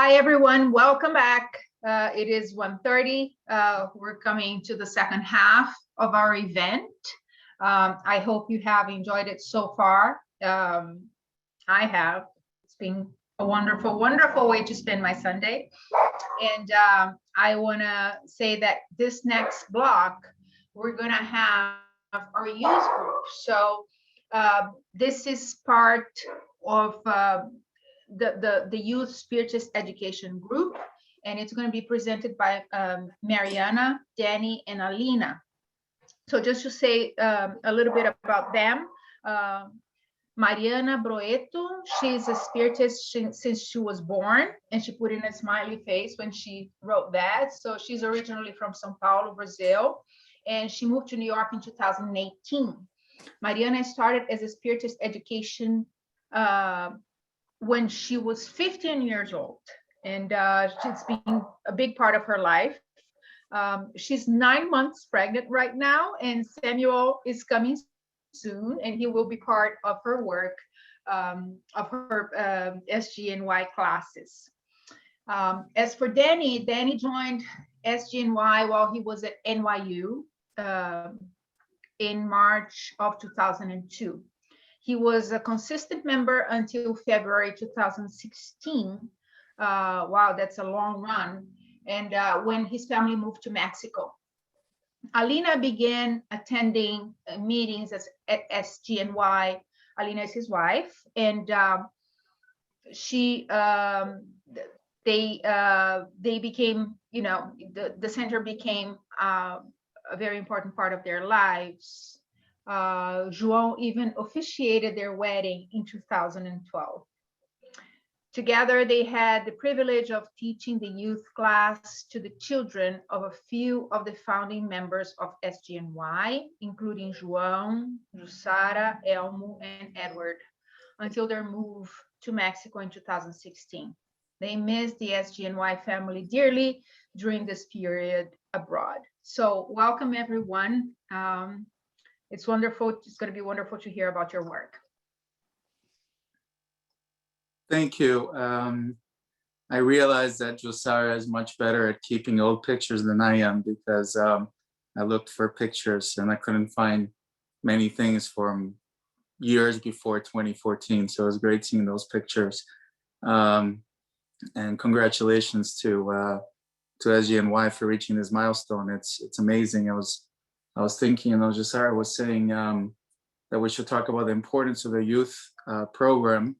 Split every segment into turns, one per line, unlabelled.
Hi, everyone. Welcome back. It is 1:30. We're coming to the second half of our event. I hope you have enjoyed it so far. I have. It's been a wonderful, wonderful way to spend my Sunday. And I want to say that this next block, we're going to have our youth group. So this is part of the Youth Spiritism Education group, and it's going to be presented by Mariana, Danny, and Aline. So just to say a little bit about them, Mariana Broeto, she's a spiritist since she was born, and she put in a smiley face when she wrote that. So she's originally from São Paulo, Brazil, and she moved to New York in 2018. Mariana started as a spiritist education when she was 15 years old, and she's been a big part of her life. She's 9 months pregnant right now, and Samuel is coming soon, and he will be part of her work, of her SGNY classes. As for Danny, Danny joined SGNY while he was at NYU in March of 2002. He was a consistent member until February 2016. Wow, that's a long run. And when his family moved to Mexico. Aline began attending meetings at SGNY. Aline is his wife, and they became, the center became a very important part of their lives. João even officiated their wedding in 2012. Together, they had the privilege of teaching the youth class to the children of a few of the founding members of SGNY, including João, Jussara, Elmo, and Edward, until their move to Mexico in 2016. They missed the SGNY family dearly during this period abroad. So welcome, everyone. It's wonderful. It's going to be wonderful to hear about your work.
Thank you. I realized that Jussara is much better at keeping old pictures than I am, because I looked for pictures and I couldn't find many things from years before 2014. So it was great seeing those pictures. And congratulations to SGNY for reaching this milestone. It's amazing. I was thinking, Jussara was saying that we should talk about the importance of the youth program.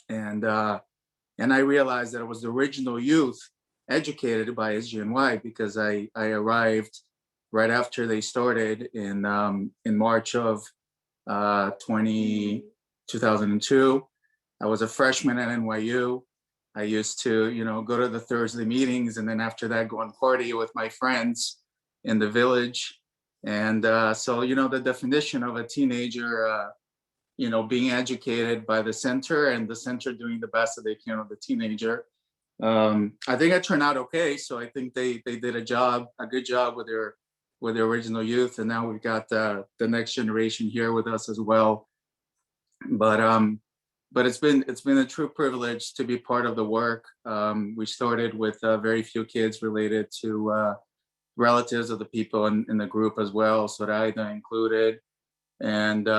And I realized that it was the original youth educated by SGNY, because I arrived right after they started in March of 2002. I was a freshman at NYU. I used to, go to the Thursday meetings, and then after that, go and party with my friends in the village. And so, the definition of a teenager, being educated by the center, and the center doing the best that they can with the teenager. I think it turned out okay. So I think they did a good job with their original youth, and now we've got the next generation here with us as well. But it's been a true privilege to be part of the work. We started with very few kids related to relatives of the people in the group as well, Soraya included, and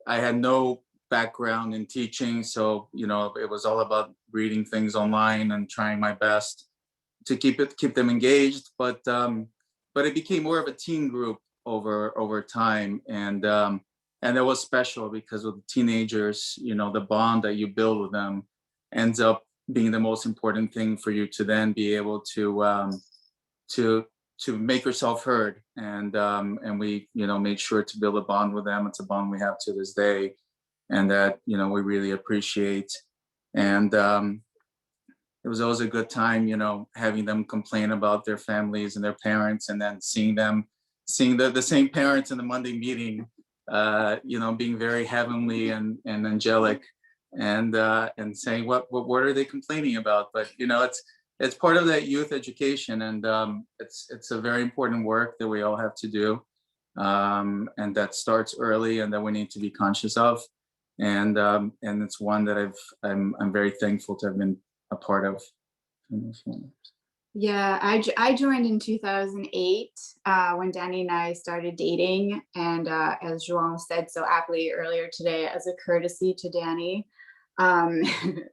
I had no background in teaching, so it was all about reading things online and trying my best to keep them engaged. But it became more of a teen group over time, and it was special because with the teenagers, the bond that you build with them ends up being the most important thing for you to then be able to make yourself heard, and we made sure to build a bond with them. It's a bond we have to this day, and that we really appreciate. And it was always a good time, having them complain about their families and their parents, and then seeing the same parents in the Monday meeting, being very heavenly and angelic, and saying what are they complaining about? But it's part of that youth education, and it's a very important work that we all have to do, and that starts early, and that we need to be conscious of, and it's one that I'm very thankful to have been a part of.
Yeah, I joined in 2008 when Danny and I started dating. And as João said so aptly earlier today, as a courtesy to Danny. And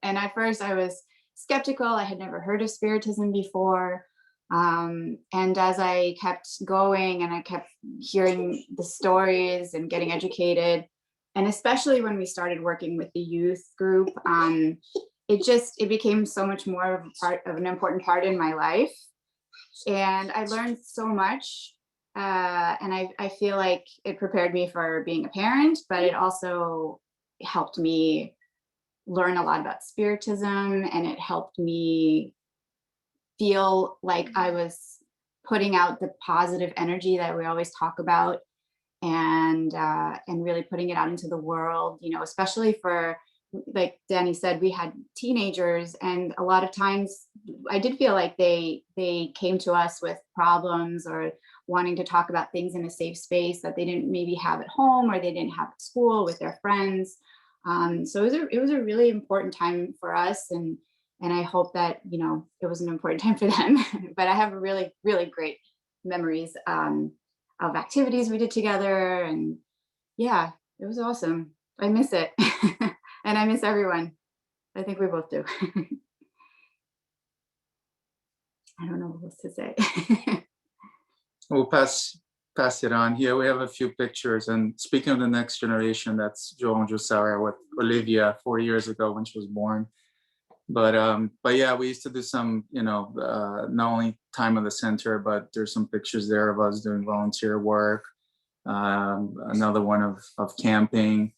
at first I was skeptical. I had never heard of Spiritism before. And as I kept going and I kept hearing the stories and getting educated, and especially when we started working with the youth group, it became so much more of an important part in my life. And I learned so much. And I feel like it prepared me for being a parent, but it also helped me learn a lot about Spiritism, and it helped me feel like I was putting out the positive energy that we always talk about, and really putting it out into the world, you know, especially for, like Danny said, we had teenagers, and a lot of times I did feel like they came to us with problems or wanting to talk about things in a safe space that they didn't maybe have at home or they didn't have at school with their friends. So it was a really important time for us, and I hope that, you know, it was an important time for them. But I have really, really great memories of activities we did together, and yeah, it was awesome. I miss it. And I miss everyone. I think we both do. I don't know what else to say.
We'll pass it on. Here we have a few pictures. And speaking of the next generation, that's João and Jussara with Olivia 4 years ago when she was born. But yeah, we used to do some, you know, not only time at the center, but there's some pictures there of us doing volunteer work. Another one of camping.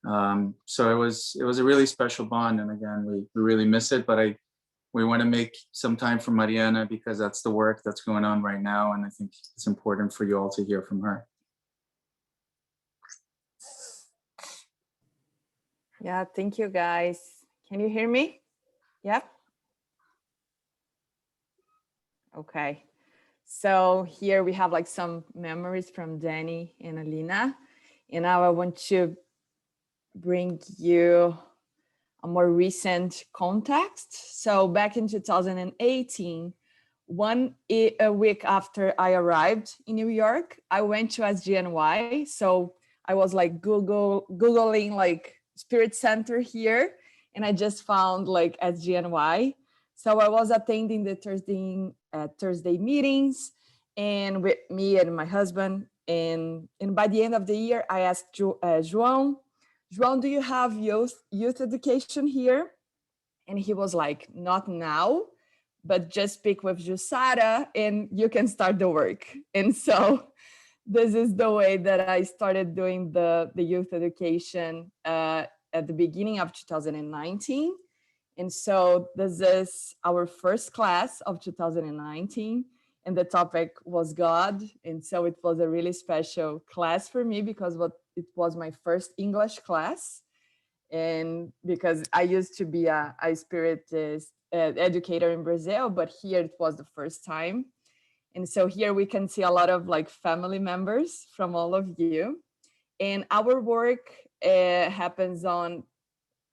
So it was a really special bond, and again, we really miss it, but we want to make some time for Mariana because that's the work that's going on right now, and I think it's important for you all to hear from her.
Yeah, thank you guys. Can you hear me? Yeah. Okay. So here we have like some memories from Danny and Alina, and now I want to bring you a more recent context. So back in 2018, a week after I arrived in New York, I went to SGNY. So I was like Googling like Spirit Center here, and I just found like SGNY. So I was attending the Thursday meetings, and with me and my husband. And by the end of the year, I asked João, do you have youth education here? And he was like, not now, but just speak with Jussara and you can start the work. And so this is the way that I started doing the youth education at the beginning of 2019. And so this is our first class of 2019. And the topic was God. And so it was a really special class for me because it was my first English class. And because I used to be a spiritist educator in Brazil, but here it was the first time. And so here we can see a lot of like family members from all of you. And our work happens on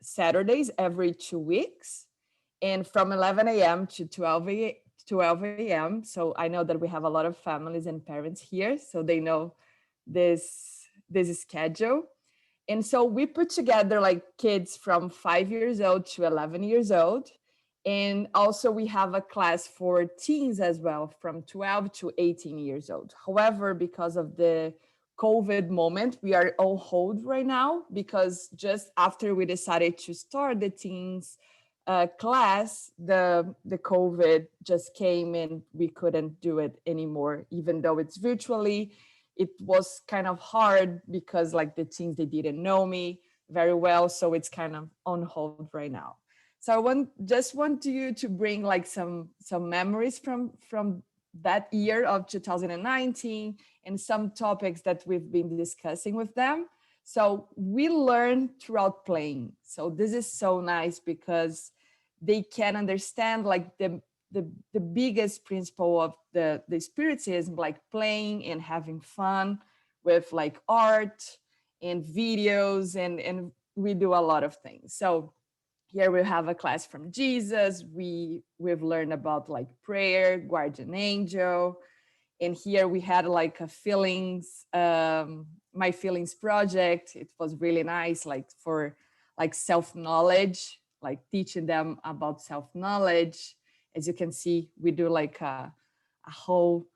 Saturdays every 2 weeks, and from 11 a.m. to 12 a.m. So I know that we have a lot of families and parents here, so they know this schedule. And so we put together like kids from 5 years old to 11 years old. And also we have a class for teens as well, from 12 to 18 years old. However, because of the COVID moment, we are on hold right now, because just after we decided to start the teens class, the COVID just came and we couldn't do it anymore, even though it's virtually. It was kind of hard because like the teens, they didn't know me very well. So it's kind of on hold right now. So I just want you to bring like some memories from that year of 2019 and some topics that we've been discussing with them. So we learn throughout playing. So this is so nice because they can understand like the biggest principle of the Spiritism, like playing and having fun with like art and videos, and we do a lot of things. So Here we have a class from Jesus. We've learned about like prayer, guardian angel. And here we had like a feelings, my feelings project. It was really nice, like for like self-knowledge, like teaching them about self-knowledge. As you can see, we do like a whole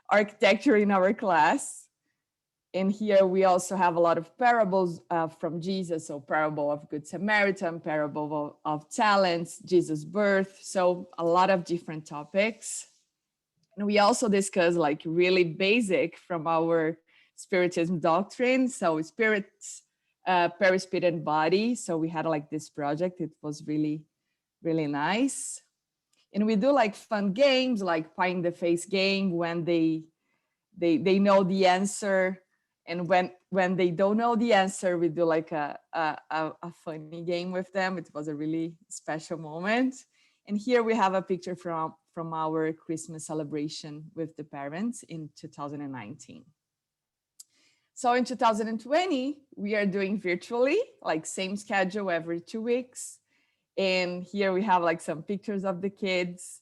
architecture in our class. And here we also have a lot of parables from Jesus. So parable of Good Samaritan, parable of talents, Jesus' birth. So a lot of different topics. And we also discuss like really basic from our Spiritism doctrine. So spirits, perisprit and body. So we had like this project. It was really, really nice. And we do like fun games, like pie in the face game when they know the answer. And when they don't know the answer, we do like a funny game with them. It was a really special moment. And here we have a picture from our Christmas celebration with the parents in 2019. So in 2020, we are doing virtually, like same schedule every 2 weeks. And here we have like some pictures of the kids.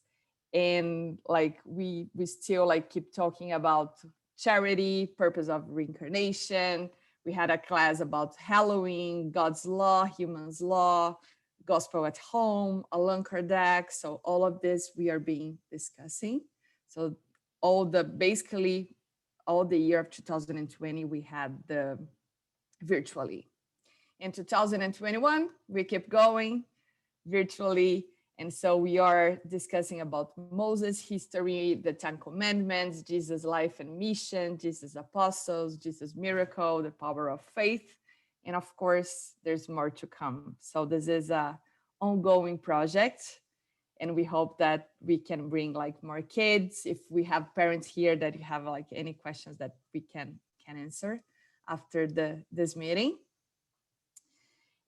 And like we still like keep talking about charity, purpose of reincarnation. We had a class about Halloween, God's law, human's law, gospel at home, Allan Kardec. So all of this we are being discussing. So basically all the year of 2020, we had the virtually. In 2021, we keep going virtually. And so we are discussing about Moses' history, the 10 Commandments, Jesus' life and mission, Jesus' apostles, Jesus' miracle, the power of faith. And of course, there's more to come. So this is an ongoing project. And we hope that we can bring like more kids. If we have parents here that you have like any questions that we can answer after this meeting.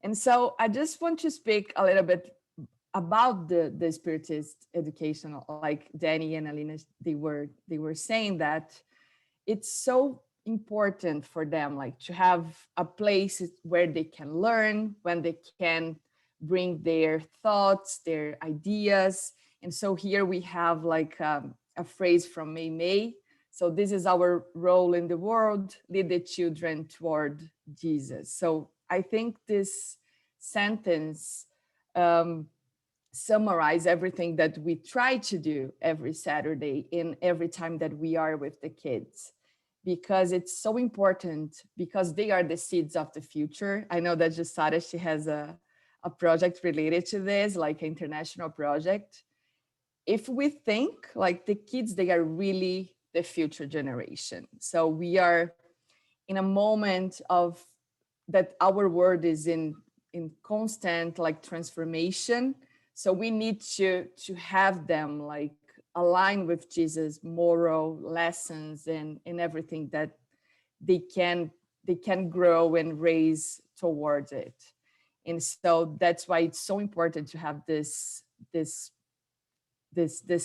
And so I just want to speak a little bit about the Spiritist education, like Danny and Aline, they were saying that it's so important for them, like to have a place where they can learn, when they can bring their thoughts, their ideas. And so here we have like a phrase from May May. So this is our role in the world, lead the children toward Jesus. So I think this sentence summarize everything that we try to do every Saturday in every time that we are with the kids, because it's so important, because they are the seeds of the future. I know that Jussara, she has a project related to this, like an international project. If we think like the kids, they are really the future generation. So we are in a moment of that our world is in constant like transformation. So we need to have them like align with Jesus' moral lessons and everything that they can grow and raise towards it. And so that's why it's so important to have this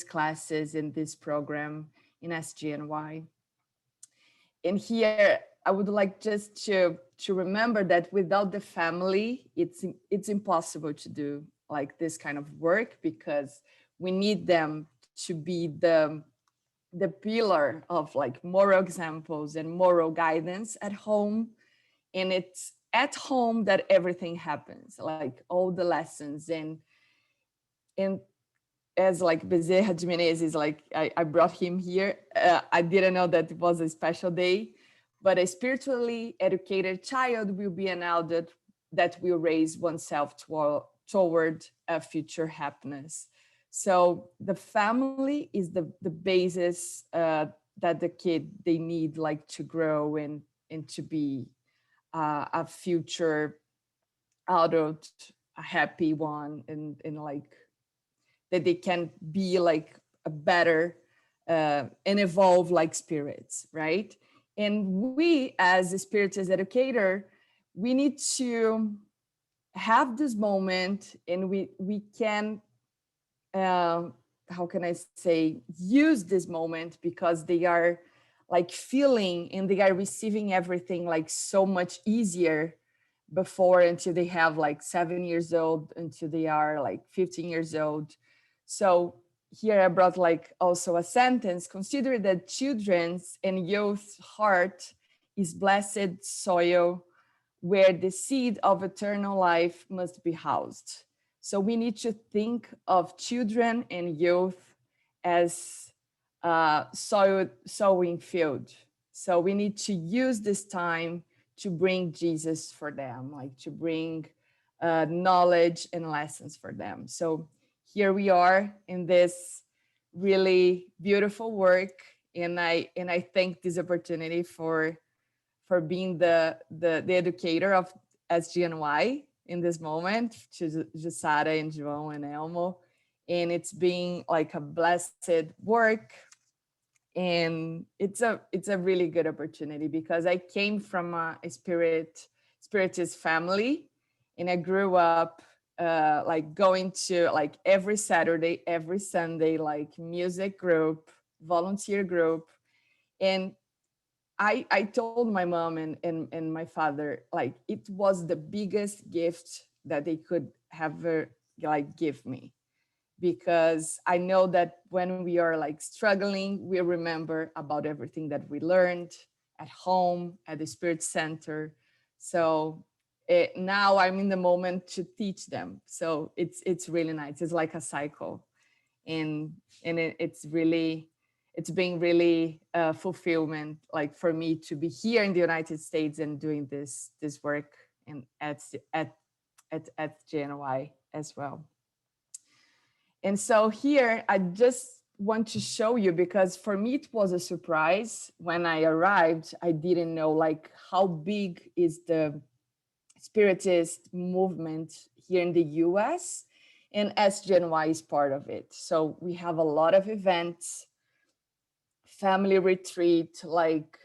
classes in this program in SGNY. And here I would like just to remember that without the family, it's impossible to do like this kind of work, because we need them to be the pillar of like moral examples and moral guidance at home. And it's at home that everything happens, like all the lessons. And as like Bezerra de Menezes, like I brought him here. I didn't know that it was a special day, but a spiritually educated child will be an adult that will raise oneself toward a future happiness. So the family is the basis that the kid, they need like to grow and to be a future adult, a happy one, and like that they can be like a better and evolve like spirits, right? And we as a Spiritist educator, we need to have this moment, and we can, how can I say, use this moment, because they are like feeling and they are receiving everything like so much easier before until they have like 7 years old, until they are like 15 years old. So here I brought like also a sentence: consider that children's and youth heart is blessed soil where the seed of eternal life must be housed. So we need to think of children and youth as sowing field. So we need to use this time to bring Jesus for them, like to bring knowledge and lessons for them. So here we are in this really beautiful work, and I thank this opportunity for being the educator of SGNY in this moment, to Jussara and João and Elmo. And it's been like a blessed work. And it's a really good opportunity because I came from a spiritist family, and I grew up like going to like every Saturday, every Sunday, like music group, volunteer group. And I told my mom and my father, like, it was the biggest gift that they could have like give me, because I know that when we are like struggling, we remember about everything that we learned at home, at the Spirit Center. So now I'm in the moment to teach them. So it's really nice. It's like a cycle, and it's been really fulfillment, like for me to be here in the United States and doing this work and at GNY as well. And so here I just want to show you, because for me it was a surprise when I arrived. I didn't know like how big is the Spiritist movement here in the US, and SGNY is part of it. So we have a lot of events, family retreat, like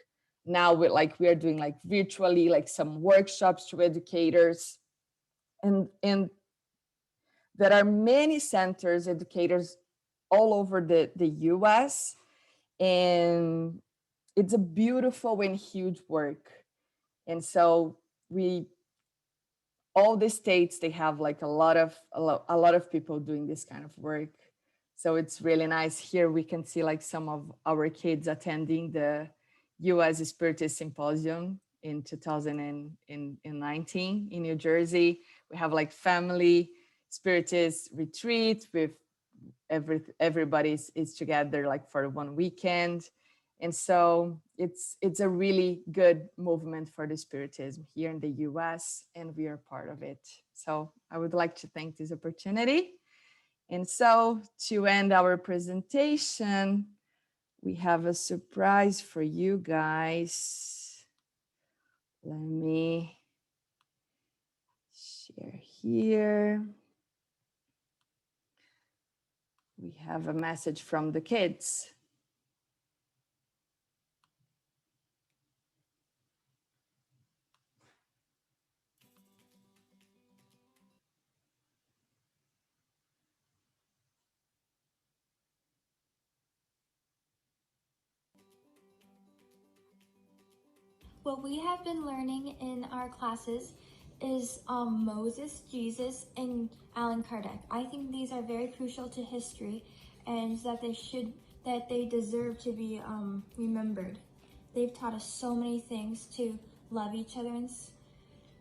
now we are doing like virtually like some workshops to educators, and there are many centers, educators all over the US, and it's a beautiful and huge work. And so all the states, they have like a lot of people doing this kind of work. So it's really nice. Here we can see like some of our kids attending the US Spiritist Symposium in 2019 in New Jersey. We have like family Spiritist retreat with everybody is together like for one weekend. And so it's a really good movement for the Spiritism here in the US, and we are part of it. So I would like to thank this opportunity. And so to end our presentation, we have a surprise for you guys. Let me share here. We have a message from the kids.
What we have been learning in our classes is Moses, Jesus, and Allan Kardec. I think these are very crucial to history, and that they deserve to be remembered. They've taught us so many things, to love each other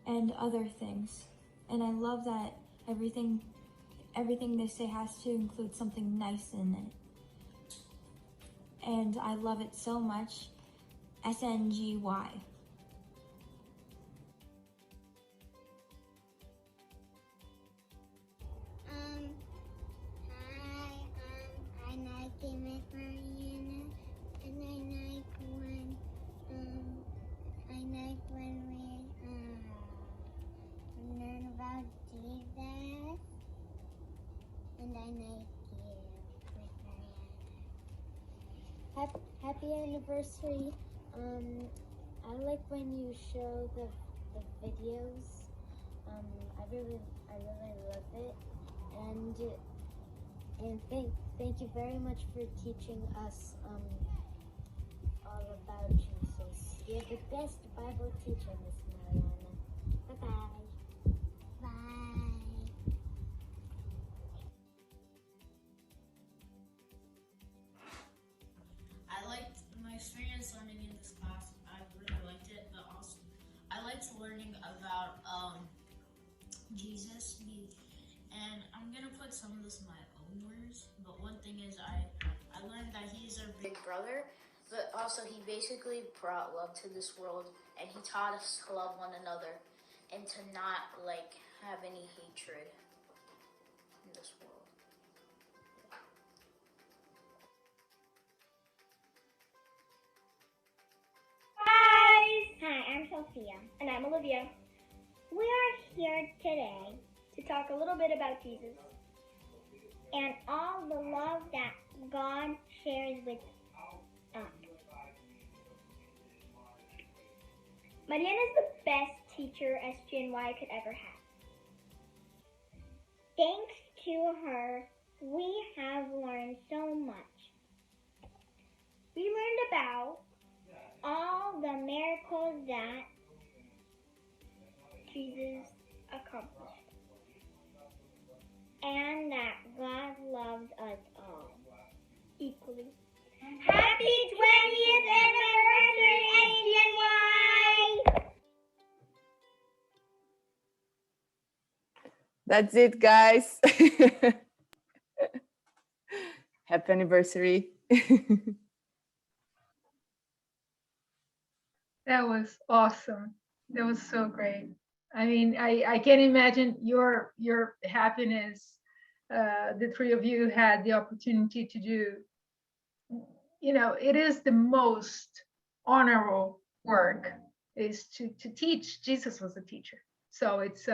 and other things. And I love that everything they say has to include something nice in it. And I love it so much. SNGY.
I like Mariana, and I like when we learn about Jesus, and I like you with Mariana. Happy anniversary. I like when you show the videos. I really love it, and thank you very much for teaching us all about Jesus. You're the best Bible teacher, Miss Mariana. Bye-bye. Bye.
I liked my experience learning in this class. I really liked it, but also I liked learning about Jesus. And I'm gonna put some of this in my own words. But one thing is, I learned that he's our big brother, but also he basically brought love to this world, and he taught us to love one another and to not like have any hatred in this world.
Hi, I'm Sophia. And I'm Olivia. We are here today to talk a little bit about Jesus and all the love that God shares with us. Mariana is the best teacher SGNY could ever have. Thanks to her, we have learned so much. We learned about all the miracles that Jesus accomplished, and that God loves us all equally. Happy 20th anniversary, SGNY!
That's it, guys. Happy anniversary.
That was awesome. That was so great. I mean, I can imagine your happiness. The three of you had the opportunity to do. You know, it is the most honorable work is to teach. Jesus was a teacher, so it's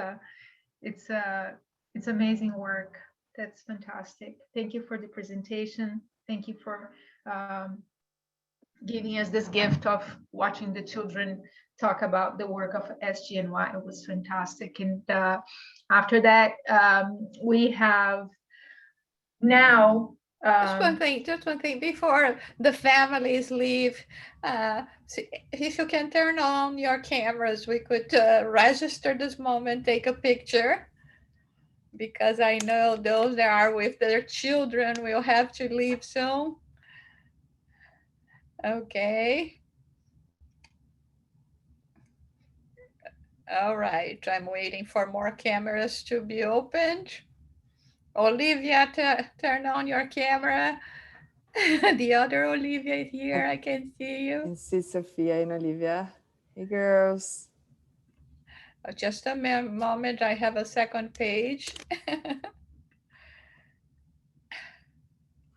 amazing work. That's fantastic. Thank you for the presentation. Thank you for giving us this gift of watching the children talk about the work of SGNY. It was fantastic. And after that, we have now.
Just one thing before the families leave. If you can turn on your cameras, we could register this moment, take a picture, because I know those that are with their children will have to leave soon. Okay. All right, I'm waiting for more cameras to be opened. Olivia, turn on your camera. The other Olivia is here. I can see you.
And see Sophia and Olivia. Hey, girls.
Just a moment. I have a second page.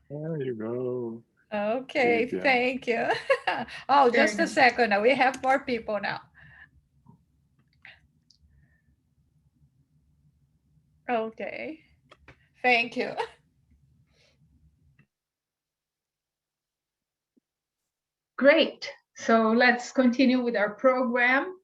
There you go.
Okay,
Olivia.
thank you. Oh,
Very
just a
nice.
second. Now we have more people now. Okay, thank you.
Great. So let's continue with our program.